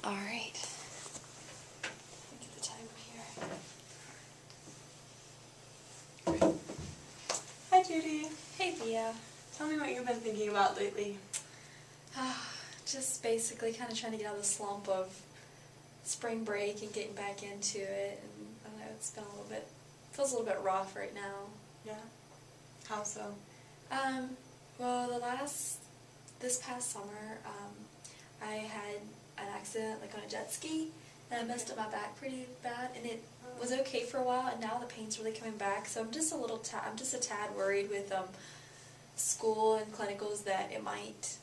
All right. Get the timer here. Hi, Judy. Hey, Thia. Tell me what you've been thinking about lately. Just basically kind of trying to get out of the slump of spring break and getting back into it. And I don't know, it's been feels a little bit rough right now. Yeah? How so? Well, this past summer, I had an accident, like on a jet ski, and I messed up my back pretty bad, and it was okay for a while, and now the pain's really coming back, so I'm just a tad worried with, school and clinicals that it might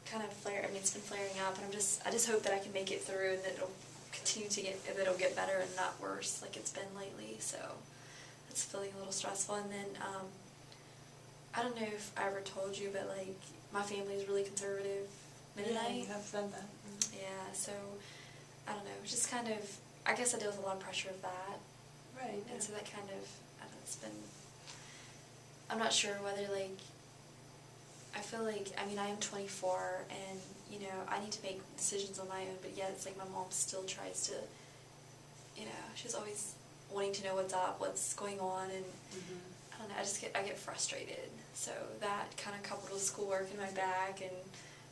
kind of flare. I mean, it's been flaring up, and I just hope that I can make it through, and that that it'll get better and not worse like it's been lately, so it's feeling a little stressful. And then, I don't know if I ever told you, but like, my family is really conservative Mennonite. Yeah, you have said that. Yeah, so, I don't know, just kind of, I guess I deal with a lot of pressure of that. Right. And so that kind of, I don't know, it's been, I'm not sure whether like, I feel like, I mean, I am 24, and, you know, I need to make decisions on my own, but yet it's like my mom still tries to, you know, she's always wanting to know what's up, what's going on, and I don't know, I get frustrated. So that kind of coupled with schoolwork in my back, and,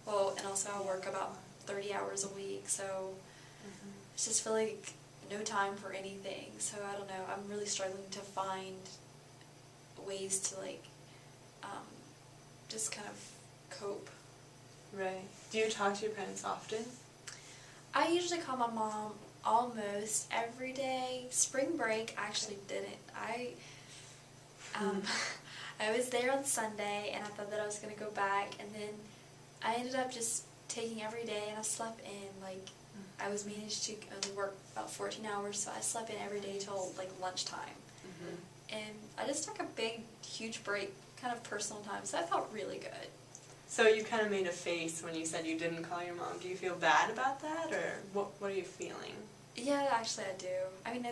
well, and also I work about 30 hours a week, so I just feel like no time for anything. So I don't know, I'm really struggling to find ways to like, just kind of cope. Right. Do you talk to your parents often? I usually call my mom almost every day. Spring break, I actually didn't. I was there on Sunday, and I thought that I was going to go back, and then I ended up just taking every day, and I slept in, like, I was managed to only work about 14 hours, so I slept in every day till, like, lunchtime. And I just took a big, huge break, kind of personal time, so I felt really good. So you kind of made a face when you said you didn't call your mom. Do you feel bad about that, or what are you feeling? Yeah, actually I do. I mean,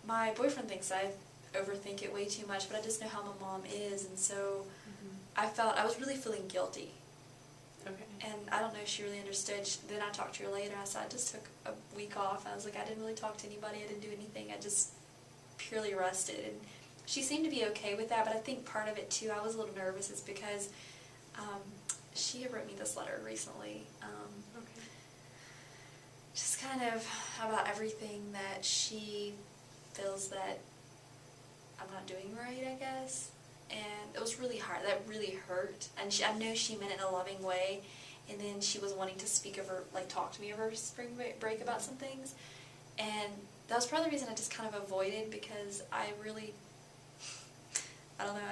my boyfriend thinks I overthink it way too much, but I just know how my mom is, and so I was really feeling guilty. Okay. And I don't know if she really understood. Then I talked to her later, and I said I just took a week off. I was like, I didn't really talk to anybody, I didn't do anything, I just purely rested. And she seemed to be okay with that, but I think part of it too, I was a little nervous, is because she had wrote me this letter recently, just kind of about everything that she feels that I'm not doing right, I guess. And it was really hard. That really hurt. And I know she meant it in a loving way. And then she was wanting to talk to me over spring break about some things. And that was part of the reason I just kind of avoided, because I don't know,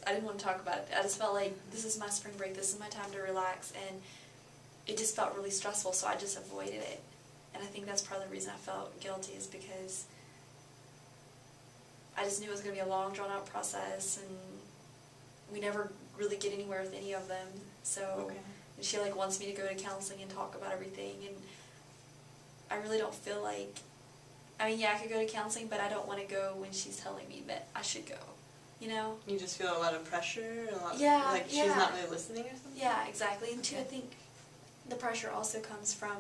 I didn't want to talk about it. I just felt like, this is my spring break, this is my time to relax, and it just felt really stressful, so I just avoided it. And I think that's part of the reason I felt guilty, is because I just knew it was going to be a long, drawn-out process, and we never really get anywhere with any of them. So and she wants me to go to counseling and talk about everything, and I really don't feel like, I mean, yeah, I could go to counseling, but I don't want to go when she's telling me that I should go, you know? You just feel a lot of pressure, she's not really listening or something? Yeah, exactly. And two, I think the pressure also comes from,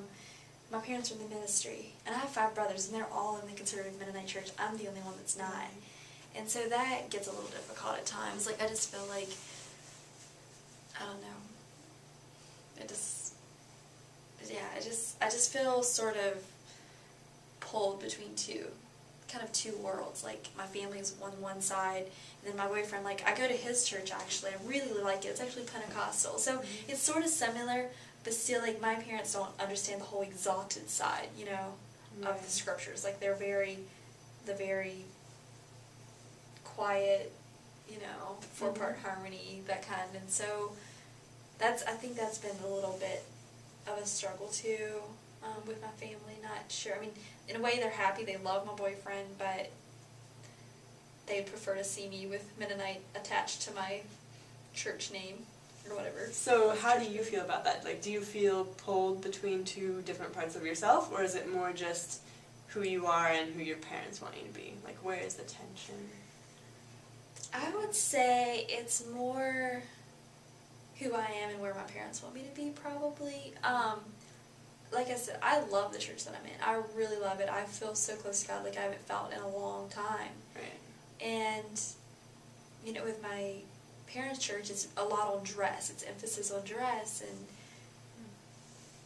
my parents are in the ministry, and I have 5 brothers, and they're all in the conservative Mennonite church. I'm the only one that's not. And so that gets a little difficult at times. Like, I just feel like, I don't know, I just feel sort of pulled between two worlds. Like, my family's on one side, and then my boyfriend, like, I go to his church, actually. I really like it. It's actually Pentecostal. So it's sort of similar, but still, like, my parents don't understand the whole exalted side, you know, of the scriptures. Like, the very quiet, you know, 4-part harmony, that kind. And so I think that's been a little bit of a struggle too, with my family. Not sure. I mean, in a way they're happy, they love my boyfriend, but they'd prefer to see me with Mennonite attached to my church name or whatever. So how do you feel about that? Like, do you feel pulled between 2 different parts of yourself, or is it more just who you are and who your parents want you to be? Like, where is the tension? I would say it's more who I am and where my parents want me to be, probably. like I said, I love the church that I'm in. I really love it. I feel so close to God like I haven't felt in a long time. Right. And, you know, with my parents' church, it's a lot on dress. It's emphasis on dress. And,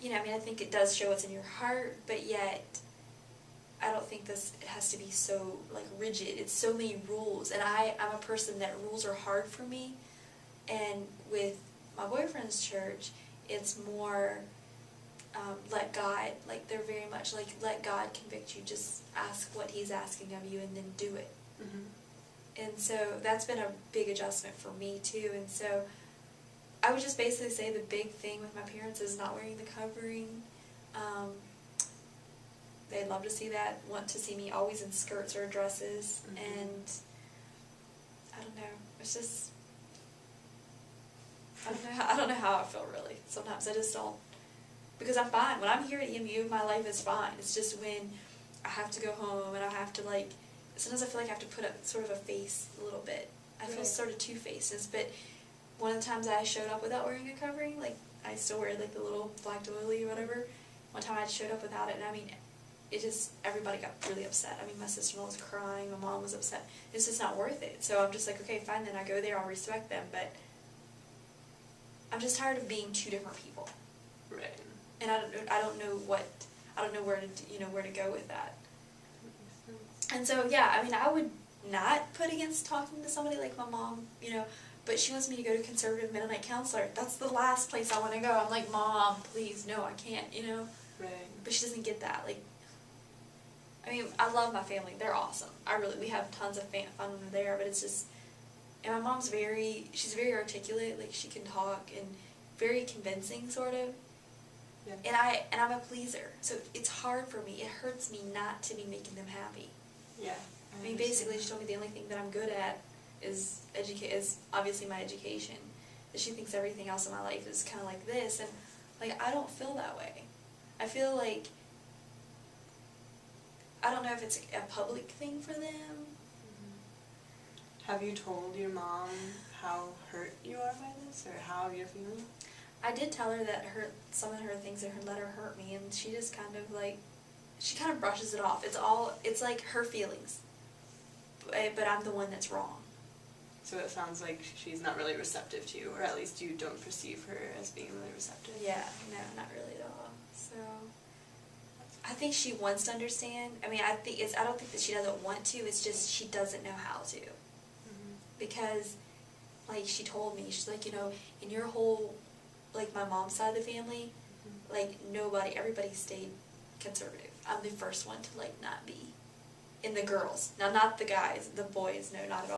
you know, I mean, I think it does show what's in your heart, but yet I don't think it has to be so, like, rigid. It's so many rules. And I'm a person that rules are hard for me. And with my boyfriend's church, it's more let God, like, they're very much like, let God convict you. Just ask what he's asking of you and then do it. Mm-hmm. And so that's been a big adjustment for me, too. And so I would just basically say the big thing with my parents is not wearing the covering. They'd love to see that, want to see me always in skirts or dresses. Mm-hmm. And I don't know, it's just, I don't know how I feel really. Sometimes I just don't, because I'm fine. When I'm here at EMU, my life is fine. It's just when I have to go home and I have to, like, sometimes I feel like I have to put up sort of a face a little bit. I feel sort of two faces, but one of the times I showed up without wearing a covering, like, I still wear, like, the little black doily or whatever. One time I showed up without it, and I mean, it just, everybody got really upset. I mean, my sister-in-law was crying, my mom was upset. It's just not worth it. So I'm just like, okay, fine, then I go there, I'll respect them, but I'm just tired of being two different people. Right. And I don't know where to go with that. And so, yeah, I mean, I would not put against talking to somebody like my mom, you know, but she wants me to go to conservative Mennonite counselor. That's the last place I want to go. I'm like, Mom, please, no, I can't, you know. Right. But she doesn't get that. Like, I mean, I love my family. They're awesome. We have tons of fun when we're there, but it's just, and my mom's she's very articulate. Like, she can talk and very convincing, sort of. Yeah. And I'm a pleaser, so it's hard for me. It hurts me not to be making them happy. Yeah. I mean, basically, she told me the only thing that I'm good at is obviously my education. That she thinks everything else in my life is kind of like this, and like I don't feel that way. I feel like I don't know if it's a public thing for them. Mm-hmm. Have you told your mom how hurt you are by this, or how you're feeling? I did tell her that some of her things in her letter hurt me, and she just kind of brushes it off. It's like her feelings, but I'm the one that's wrong. So it sounds like she's not really receptive to you, or at least you don't perceive her as being really receptive. Yeah, no, not really at all. So I think she wants to understand. I mean, I don't think that she doesn't want to. It's just she doesn't know how to. Mm-hmm. Because, like, she told me, she's like, you know, in your whole, like, my mom's side of the family, mm-hmm. like, everybody stayed conservative. I'm the first one to, like, not be. In the girls. Now, not the guys, the boys, no, not at all.